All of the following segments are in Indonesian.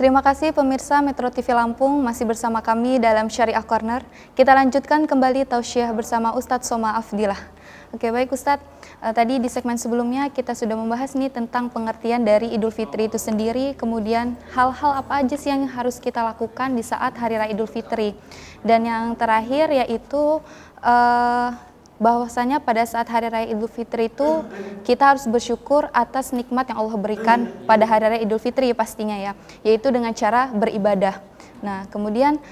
Terima kasih pemirsa Metro TV Lampung, masih bersama kami dalam Syariah Corner. Kita lanjutkan kembali tausiah bersama Ustadz Soma Afdilah. Oke, baik Ustadz, tadi di segmen sebelumnya kita sudah membahas nih tentang pengertian dari Idul Fitri itu sendiri, kemudian hal-hal apa aja sih yang harus kita lakukan di saat Hari Raya Idul Fitri. Dan yang terakhir yaitu bahwasanya pada saat Hari Raya Idul Fitri itu kita harus bersyukur atas nikmat yang Allah berikan pada Hari Raya Idul Fitri pastinya ya, yaitu dengan cara beribadah. Nah, kemudian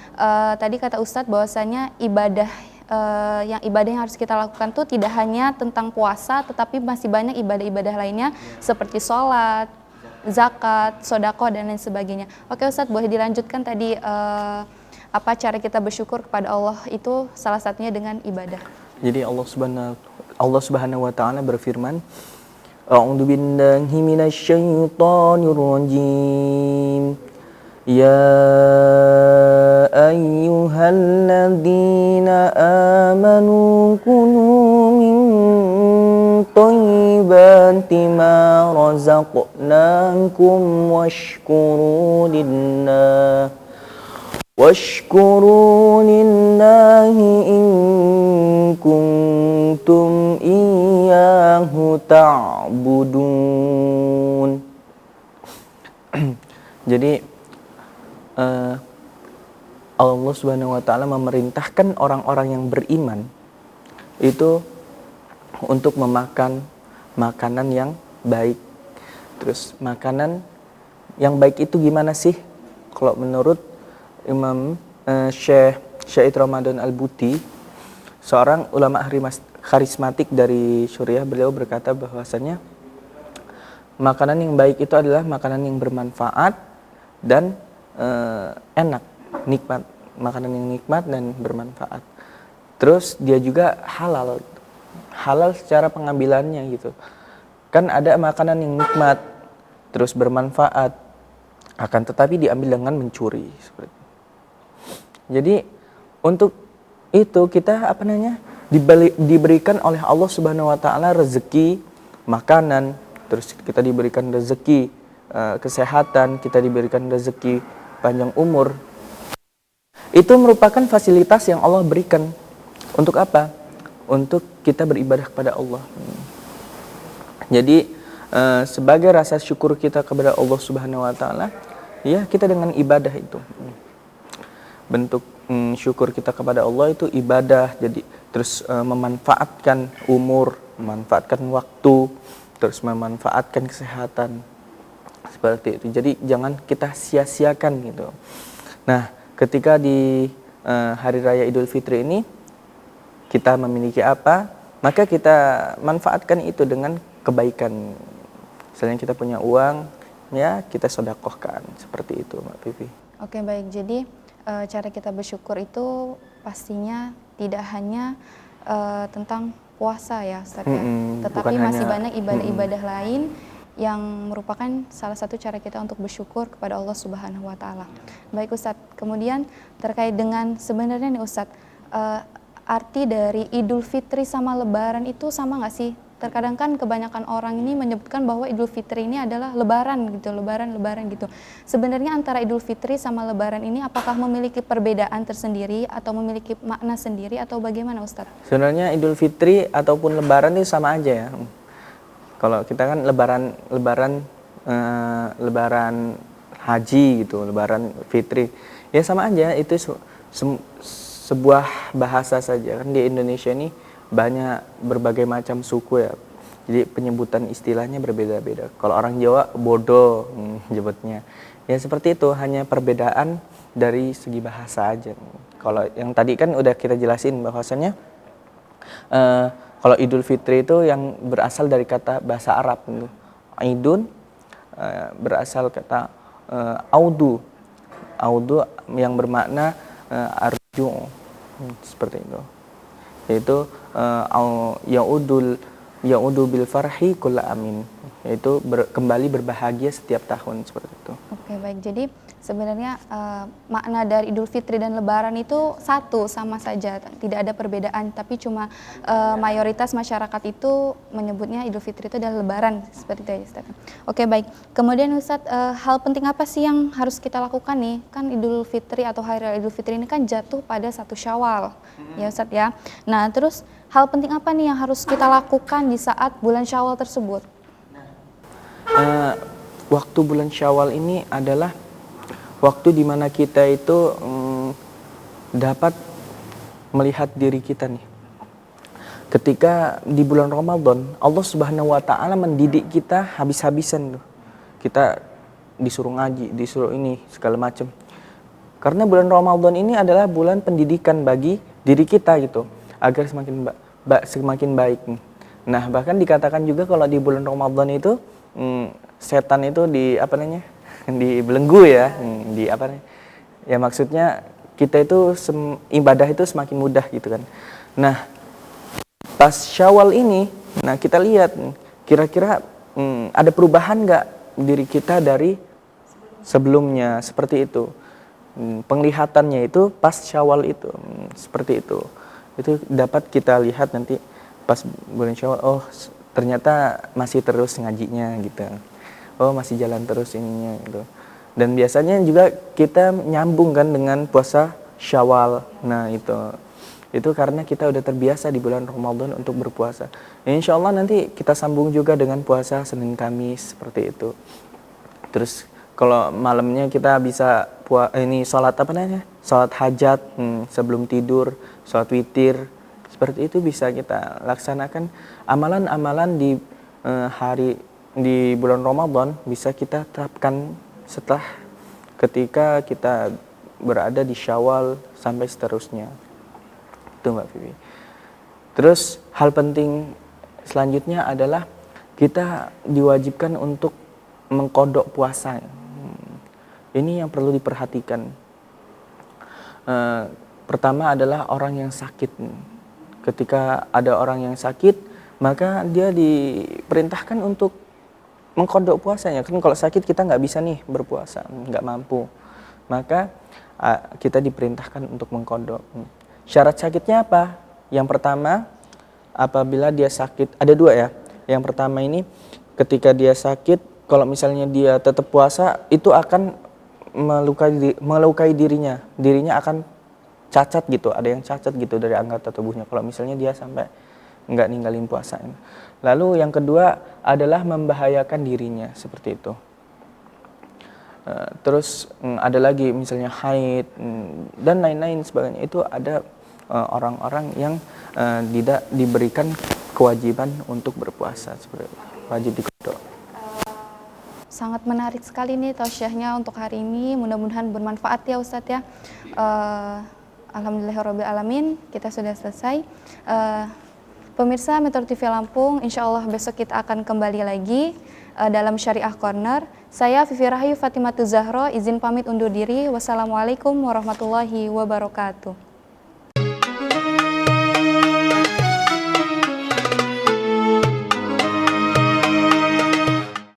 tadi kata Ustadz bahwasanya ibadah yang harus kita lakukan tuh tidak hanya tentang puasa, tetapi masih banyak ibadah-ibadah lainnya seperti sholat, zakat, sodako dan lain sebagainya. Oke Ustadz, boleh dilanjutkan tadi apa cara kita bersyukur kepada Allah itu salah satunya dengan ibadah. Jadi Allah Subhanahu wa taala berfirman, A'udzu billahi minasyaitonir rajim. Ya ayyuhalladzina amanu kulu min thayyibati ma razaqnakum washkuru lillahi in kuntum iyyahu ta'budun. Jadi Allah Subhanahu wa taala memerintahkan orang-orang yang beriman itu untuk memakan makanan yang baik. Terus makanan yang baik itu gimana sih? Kalau menurut Imam Syekh Syahid Ramadan Al-Buti, seorang ulama karismatik dari Suriah, beliau berkata bahwasanya makanan yang baik itu adalah makanan yang bermanfaat dan enak, nikmat, makanan yang nikmat dan bermanfaat. Terus dia juga halal secara pengambilannya gitu. Kan ada makanan yang nikmat, terus bermanfaat, akan tetapi diambil dengan mencuri. Jadi untuk itu kita diberikan oleh Allah Subhanahu wa taala rezeki makanan, terus kita diberikan rezeki kesehatan, kita diberikan rezeki panjang umur. Itu merupakan fasilitas yang Allah berikan. Untuk apa? Untuk kita beribadah kepada Allah. Jadi sebagai rasa syukur kita kepada Allah Subhanahu wa taala, ya kita dengan ibadah itu. Bentuk syukur kita kepada Allah itu ibadah. Jadi terus memanfaatkan umur, memanfaatkan waktu, terus memanfaatkan kesehatan. Seperti itu. Jadi jangan kita sia-siakan gitu. Nah, ketika di Hari Raya Idul Fitri ini kita memiliki apa, maka kita manfaatkan itu dengan kebaikan. Misalnya kita punya uang, ya kita sedekahkan. Seperti itu, Mbak Vivi. Oke, baik. Jadi cara kita bersyukur itu pastinya tidak hanya tentang puasa ya Ustaz ya, tetapi masih banyak ibadah-ibadah lain yang merupakan salah satu cara kita untuk bersyukur kepada Allah Subhanahu wa taala. Baik Ustadz, kemudian terkait dengan sebenarnya nih Ustadz, arti dari Idul Fitri sama Lebaran itu sama nggak sih? Terkadang kan kebanyakan orang ini menyebutkan bahwa Idul Fitri ini adalah Lebaran gitu, Lebaran gitu. Sebenarnya antara Idul Fitri sama Lebaran ini apakah memiliki perbedaan tersendiri atau memiliki makna sendiri atau bagaimana Ustadz? Sebenarnya Idul Fitri ataupun Lebaran itu sama aja ya. Kalau kita kan lebaran haji gitu, lebaran fitri, ya sama aja, itu sebuah bahasa saja. Kan di Indonesia ini banyak berbagai macam suku ya, jadi penyebutan istilahnya berbeda-beda. Kalau orang Jawa bodoh nyebutnya, ya seperti itu, hanya perbedaan dari segi bahasa aja. Kalau yang tadi kan udah kita jelasin bahwasanya kalau Idul Fitri itu yang berasal dari kata bahasa Arab itu Aidun, berasal kata audu yang bermakna arju, seperti itu, yaitu yaudu bil farhi kulla amin, yaitu kembali berbahagia setiap tahun, seperti itu. Oke, baik. Jadi sebenarnya makna dari Idul Fitri dan Lebaran itu satu, sama saja, tidak ada perbedaan. Tapi cuma mayoritas masyarakat itu menyebutnya Idul Fitri itu adalah Lebaran, seperti itu ya Ustaz. Oke, baik. Kemudian Ustaz, hal penting apa sih yang harus kita lakukan nih? Kan Idul Fitri atau Hari Raya Idul Fitri ini kan jatuh pada 1 Syawal, ya Ustaz ya. Nah, terus hal penting apa nih yang harus kita lakukan di saat bulan Syawal tersebut? Waktu bulan Syawal ini adalah waktu dimana kita itu dapat melihat diri kita nih. Ketika di bulan Ramadan, Allah Subhanahu wa Ta'ala mendidik kita habis-habisan tuh. Kita disuruh ngaji, disuruh ini segala macam. Karena bulan Ramadan ini adalah bulan pendidikan bagi diri kita gitu, agar semakin baik nih. Nah, bahkan dikatakan juga kalau di bulan Ramadan itu setan itu dibelenggu ya, ya maksudnya kita itu ibadah itu semakin mudah gitu kan. Nah, pas Syawal ini, nah kita lihat kira-kira ada perubahan nggak diri kita dari sebelumnya, seperti itu. Penglihatannya itu pas Syawal itu seperti itu dapat kita lihat nanti pas bulan Syawal. Oh, ternyata masih terus ngajinya gitu. Oh, masih jalan terus ininya gitu. Dan biasanya juga kita nyambung kan dengan puasa Syawal. Nah, itu karena kita udah terbiasa di bulan Ramadan untuk berpuasa. Insya Allah nanti kita sambung juga dengan puasa Senin Kamis seperti itu. Terus kalau malamnya kita bisa sholat sholat hajat sebelum tidur, sholat witir. Seperti itu bisa kita laksanakan. Amalan-amalan di bulan Ramadan bisa kita terapkan setelah ketika kita berada di Syawal sampai seterusnya. Itu Mbak Vivi. Terus hal penting selanjutnya adalah kita diwajibkan untuk mengqadha puasa. Ini yang perlu diperhatikan. Pertama adalah orang yang sakit. Ketika ada orang yang sakit, maka dia diperintahkan untuk mengqadha puasanya. Kan kalau sakit kita nggak bisa nih berpuasa, nggak mampu. Maka kita diperintahkan untuk mengqadha. Syarat sakitnya apa? Yang pertama, apabila dia sakit, ada 2 ya. Yang pertama ini, ketika dia sakit, kalau misalnya dia tetap puasa, itu akan melukai dirinya. Dirinya akan cacat gitu, ada yang cacat gitu dari anggota tubuhnya. Kalau misalnya dia sampai nggak ninggalin puasa. Lalu yang kedua adalah membahayakan dirinya, seperti itu. Terus ada lagi misalnya haid dan lain-lain sebagainya. Itu ada orang-orang yang tidak diberikan kewajiban untuk berpuasa, seperti itu. Wajib diqadha. Sangat menarik sekali nih tausiahnya untuk hari ini. Mudah-mudahan bermanfaat ya Ustadz ya. Alhamdulillahirabbil alamin, kita sudah selesai. Pemirsa Metro TV Lampung, insya Allah besok kita akan kembali lagi dalam Syariah Corner. Saya Vivi Rahayu Fatimatu Zahro, izin pamit undur diri. Wassalamualaikum warahmatullahi wabarakatuh.